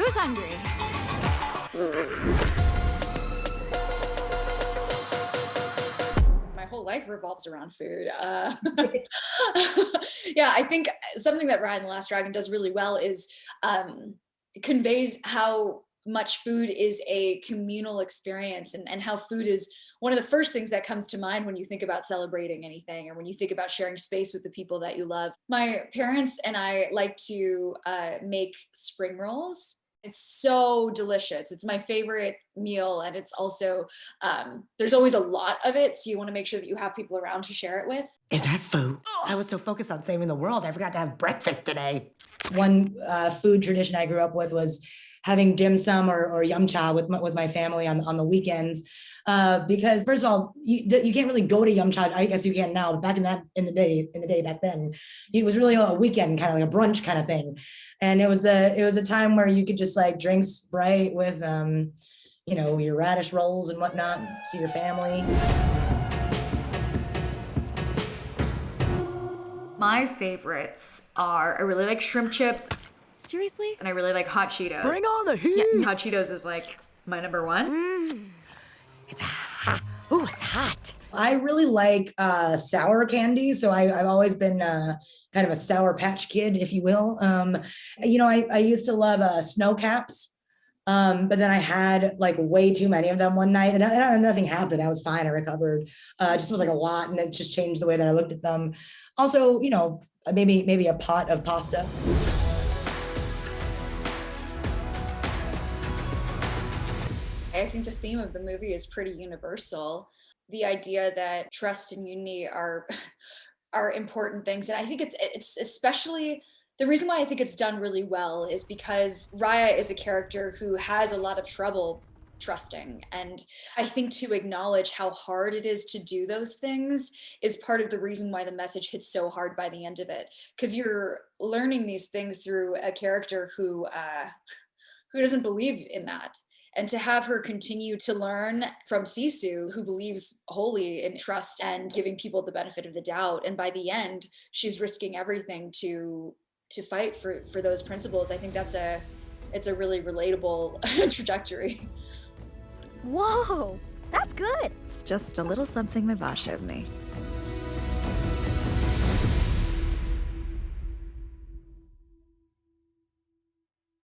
Who's hungry? My whole life revolves around food. Yeah, I think something that Raya and the Last Dragon does really well is conveys how much food is a communal experience, and how food is one of the first things that comes to mind when you think about celebrating anything or when you think about sharing space with the people that you love. My parents and I like to make spring rolls. It's so delicious. It's my favorite meal. And it's also, there's always a lot of it. So you want to make sure that you have people around to share it with. Is that food? I was so focused on saving the world, I forgot to have breakfast today. One food tradition I grew up with was having dim sum or yum cha with my family on the weekends. Because first of all, you can't really go to yum cha. I guess you can now, but back in the day back then, it was really a weekend, kind of like a brunch kind of thing. And it was a time where you could just like drink Sprite with, your radish rolls and whatnot, see your family. My favorites are, I really like shrimp chips. Seriously? And I really like hot Cheetos. Bring on the heat! Yeah, hot Cheetos is like my number one. It's hot. Ooh, it's hot. I really like sour candy, so I've always been kind of a Sour Patch Kid, if you will. I used to love snow caps, but then I had like way too many of them one night, and nothing happened. I was fine. I recovered. It just was like a lot, and it just changed the way that I looked at them. Also, maybe a pot of pasta. I think the theme of the movie is pretty universal. The idea that trust and unity are important things. And I think it's especially, the reason why I think it's done really well is because Raya is a character who has a lot of trouble trusting. And I think to acknowledge how hard it is to do those things is part of the reason why the message hits so hard by the end of it. Because you're learning these things through a character who doesn't believe in that. And to have her continue to learn from Sisu, who believes wholly in trust and giving people the benefit of the doubt. And by the end, she's risking everything to fight for those principles. I think it's a really relatable trajectory. Whoa, that's good. It's just a little something my boss showed me.